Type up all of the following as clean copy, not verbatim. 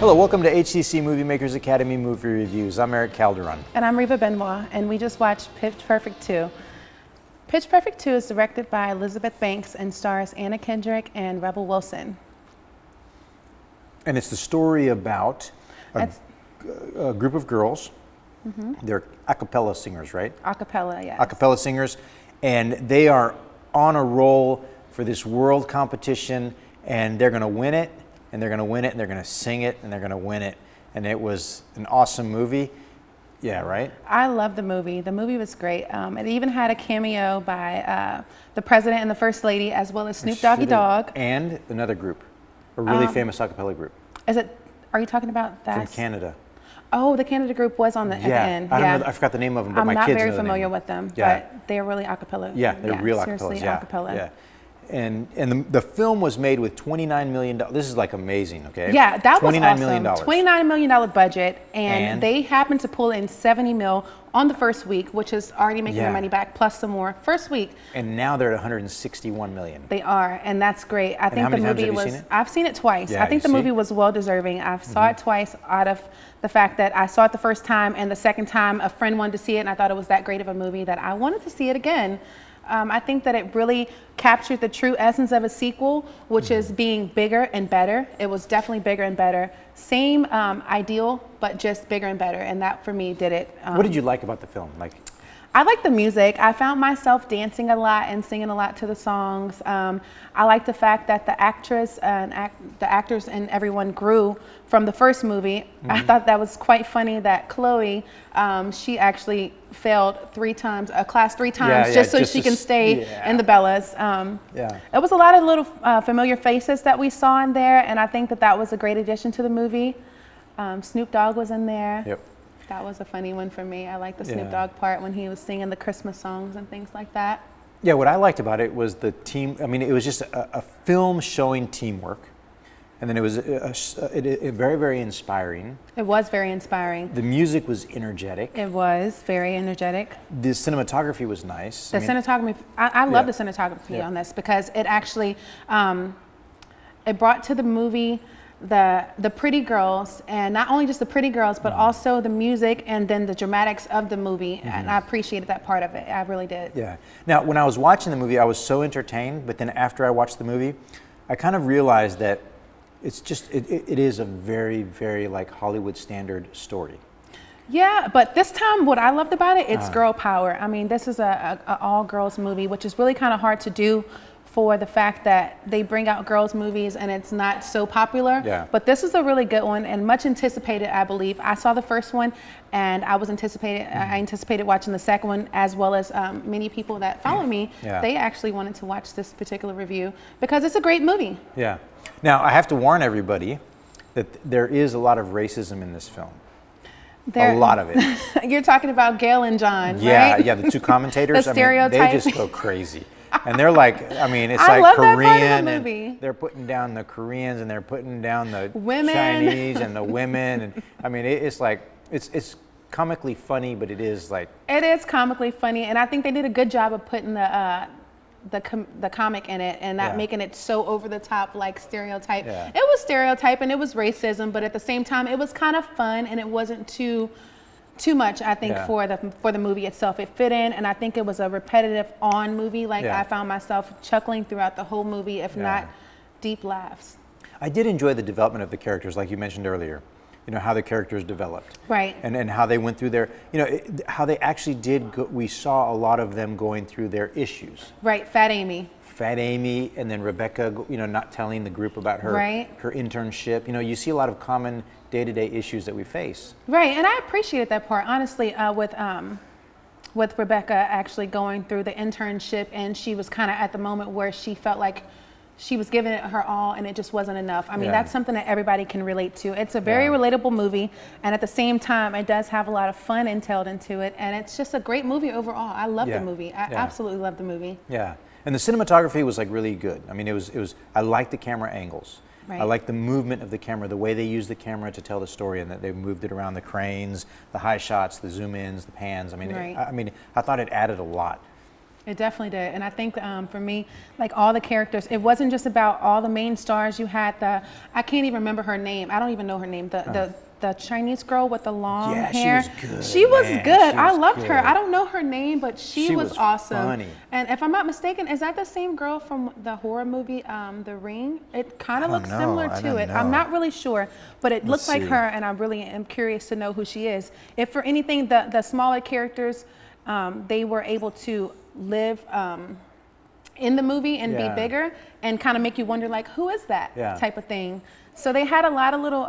Hello, welcome to HCC MovieMakers Academy Movie Reviews. I'm Erik Calderon. And I'm Reva Benoit, and we just watched Pitch Perfect 2. Pitch Perfect 2 is directed by Elizabeth Banks and stars Anna Kendrick and Rebel Wilson. And it's the story about a group of girls. They're a cappella singers, right? A cappella, yes. A cappella singers, and they are on a roll for this world competition, and they're going to win it, and they're going to win it, and they're going to sing it, and they're going to win it. And it was an awesome movie. Yeah, right? I love the movie. The movie was great. It even had a cameo by the president and the first lady, as well as Snoop Doggy Dogg. And another group, a really famous a cappella group. Are you talking about that? From Canada. Oh, the Canada group was at the end. I don't know, I forgot the name of them, but my kids know the name. I'm not very familiar with them, but they're really a cappella. Yeah, they're real a cappellas. Seriously, a cappella. Yeah. And the film was made with $29 million. This is like amazing, okay? Yeah, that was $29 awesome. million. $29 million budget, and they happened to pull in 70 mil on the first week, which is already making their money back, plus some more. First week. And now they're at 161 million. They are, and that's great. I think the movie was, I've seen it twice. Yeah, I think the movie was well deserving. I saw it twice out of the fact that I saw it the first time, and the second time a friend wanted to see it, and I thought it was that great of a movie that I wanted to see it again. I think that it really captured the true essence of a sequel, which is being bigger and better. It was definitely bigger and better. Same ideal, but just bigger and better. And that, for me, did it. What did you like about the film? I like the music. I found myself dancing a lot and singing a lot to the songs. I like the fact that the actress and the actors and everyone grew from the first movie. I thought that was quite funny that Chloe, she actually failed a class three times just so she can stay in the Bellas. It was a lot of little familiar faces that we saw in there, and I think that that was a great addition to the movie. Snoop Dogg was in there. Yep. That was a funny one for me. I like the Snoop Dogg part when he was singing the Christmas songs and things like that. Yeah, what I liked about it was the team. I mean, it was just a film showing teamwork. And then it was very, very inspiring. It was very inspiring. The music was energetic. It was very energetic. The cinematography was nice. Cinematography, I love the cinematography on this because it actually, it brought to the movie the pretty girls, and not only just the pretty girls, but also the music and then the dramatics of the movie. And I appreciated that part of it. I really did. Yeah. Now, when I was watching the movie, I was so entertained, but then after I watched the movie, I kind of realized that it's just, it is a very, very like Hollywood standard story. Yeah, but this time what I loved about it, it's girl power. I mean, this is a all girls movie, which is really kind of hard to do for the fact that they bring out girls movies and it's not so popular. Yeah. But this is a really good one and much anticipated, I believe. I saw the first one and I anticipated watching the second one, as well as many people that follow me. They actually wanted to watch this particular review because it's a great movie. Yeah. Now, I have to warn everybody that there is a lot of racism in this film. A lot of it. You're talking about Gail and John, yeah, right? Yeah, the two commentators. The stereotype. I mean, they just go crazy. And they're like, I mean, it's I like love Korean, that part of the movie. And they're putting down the Koreans and they're putting down the women. Chinese and the women, and I mean, it's like it's comically funny, but it is like it is comically funny, and I think they did a good job of putting the comic in it and not making it so over the top like stereotype. It was stereotype and it was racism, but at the same time, it was kind of fun and it wasn't too much, I think, for the movie itself. It fit in, and I think it was a repetitive movie. Like I found myself chuckling throughout the whole movie, if not deep laughs. I did enjoy the development of the characters, like you mentioned earlier. You know, how the characters developed. Right. And how they went through their, you know, how they actually did, we saw a lot of them going through their issues. Right, Fat Amy, and then Rebecca, you know, not telling the group about her internship. You know, you see a lot of common day-to-day issues that we face. Right, and I appreciated that part, honestly, with Rebecca actually going through the internship, and she was kind of at the moment where she felt like she was giving it her all and it just wasn't enough. I mean, that's something that everybody can relate to. It's a very relatable movie, and at the same time, it does have a lot of fun entailed into it, and it's just a great movie overall. I love the movie. I absolutely love the movie. Yeah, and the cinematography was like really good. I mean, it was I liked the camera angles. Right. I like the movement of the camera, the way they used the camera to tell the story, and that they moved it around, the cranes, the high shots, the zoom ins, the pans. I mean, I thought it added a lot. It definitely did. And I think for me, like all the characters, it wasn't just about all the main stars. You had I can't even remember her name. I don't even know her name. The Chinese girl with the long hair. She was good. She was man. good. She I was loved good. her. I don't know her name, but she was awesome. Funny. And if I'm not mistaken, is that the same girl from the horror movie, The Ring? It kind of looks similar to it. I'm not really sure, but it looks like her, and I really am curious to know who she is. If for anything, the smaller characters, they were able to live in the movie and be bigger and kind of make you wonder, like, who is that type of thing. So they had a lot of little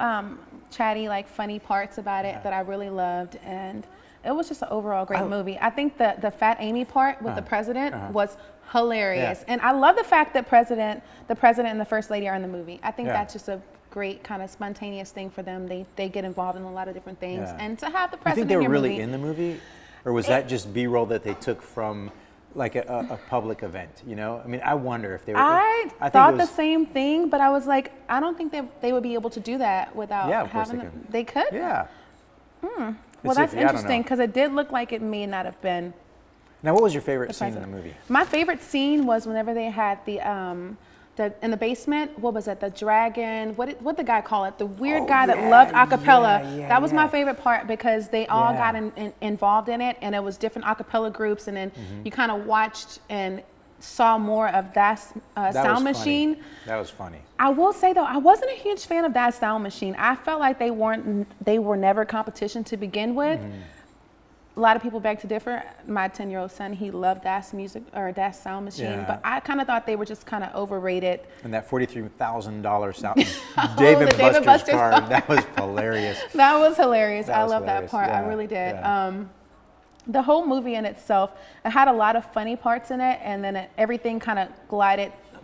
chatty, like funny parts about it that I really loved, and it was just an overall great movie. I think the Fat Amy part with the president was hilarious, and I love the fact that the president and the first lady are in the movie. I think that's just a great kind of spontaneous thing for them. They get involved in a lot of different things, and to have the president. You think they were really movie, in the movie, or was that just B-roll that they took from like a public event? You know, I mean, I wonder if they were. I thought the same thing, but I was like, I don't think they would be able to do that without having. They could. Yeah. Well, that's interesting because it did look like it may not have been. Now, what was your favorite scene in the movie? My favorite scene was whenever they had the in the basement. What was it? The dragon. What the guy call it? The weird guy that loved acapella. That was my favorite part because they all got involved in it, and it was different acapella groups, and then you kind of watched and saw more of that sound machine. That was funny. I will say though, I wasn't a huge fan of that sound machine. I felt like they were never competition to begin with. A lot of people beg to differ. My 10-year-old son, he loved that sound machine, but I kind of thought they were just kind of overrated. And that $43,000 sound, David Buster's car, that was hilarious. That was hilarious. I love that part. I really did. The whole movie in itself, it had a lot of funny parts in it, and then everything kind of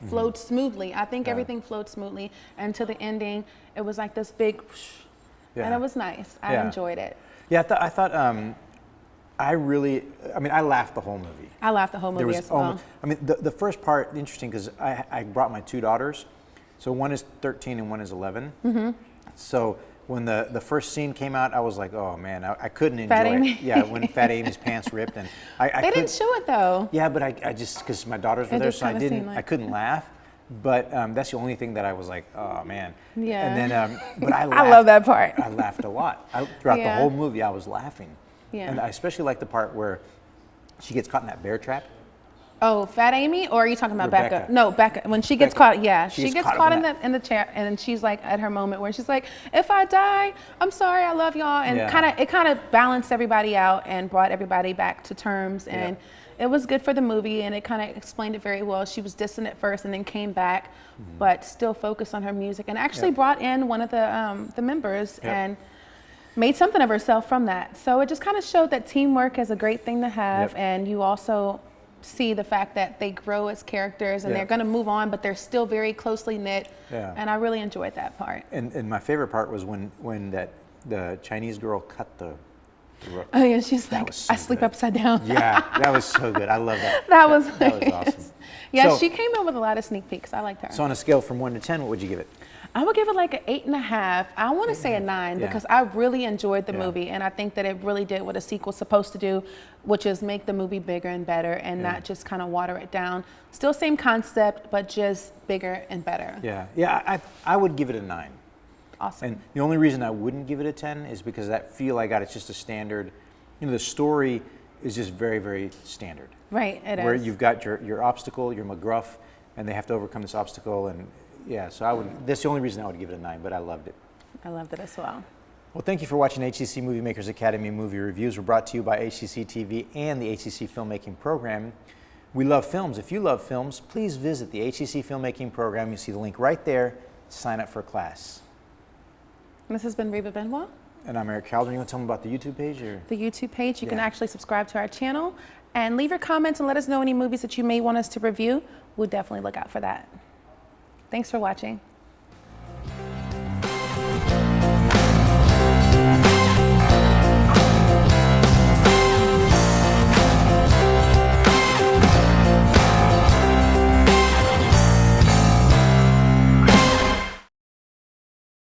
flowed smoothly. I think everything flowed smoothly, and to the ending, it was like this big, and it was nice. I enjoyed it. Yeah, I thought. I laughed the whole movie. I laughed the whole movie as well. I mean, the first part, interesting, because I brought my two daughters. So one is 13 and one is 11. So when the first scene came out, I was like, oh man, I couldn't enjoy it. Yeah, when Fat Amy's pants ripped. And they didn't show it though. Yeah, but I just, because my daughters were there, so I couldn't laugh. But that's the only thing that I was like, oh man. Yeah. And then, but I laughed. I love that part. I laughed a lot. Throughout the whole movie, I was laughing. Yeah. And I especially like the part where she gets caught in that bear trap. Oh, Fat Amy, or are you talking about Rebecca? Becca? No, Becca. When she gets caught, she gets caught in the chair, and she's like at her moment where she's like, "If I die, I'm sorry, I love y'all," and it kind of balanced everybody out and brought everybody back to terms, and it was good for the movie, and it kind of explained it very well. She was distant at first, and then came back, but still focused on her music, and actually brought in one of the members and made something of herself from that. So it just kind of showed that teamwork is a great thing to have, and you also see the fact that they grow as characters and they're going to move on, but they're still very closely knit. And I really enjoyed that part. And my favorite part was when the Chinese girl cut the rope. Oh yeah, she's like, I sleep upside down. Yeah, that was so good. I love that. That was awesome. Yeah, so, she came in with a lot of sneak peeks. I liked her. So on a scale from 1 to 10, what would you give it? I would give it like an 8.5. I want to say a 9 because I really enjoyed the movie, and I think that it really did what a sequel's supposed to do, which is make the movie bigger and better, and not just kind of water it down. Still same concept, but just bigger and better. Yeah. I would give it a 9. Awesome. And the only reason I wouldn't give it a 10 is because that feel I got, it's just a standard. You know, the story is just very, very standard. Right. It is. Where you've got your obstacle, your McGruff, and they have to overcome this obstacle, and so that's the only reason I would give it a 9, but I loved it. I loved it as well. Well, thank you for watching HCC MovieMakers Academy movie reviews. We're brought to you by HCC TV and the HCC Filmmaking Program. We love films. If you love films, please visit the HCC Filmmaking Program. You see the link right there. Sign up for a class. This has been Reva Benoit. And I'm Erik Calderon. You want to tell them about the YouTube page? The YouTube page. You can actually subscribe to our channel and leave your comments and let us know any movies that you may want us to review. We'll definitely look out for that. Thanks for watching.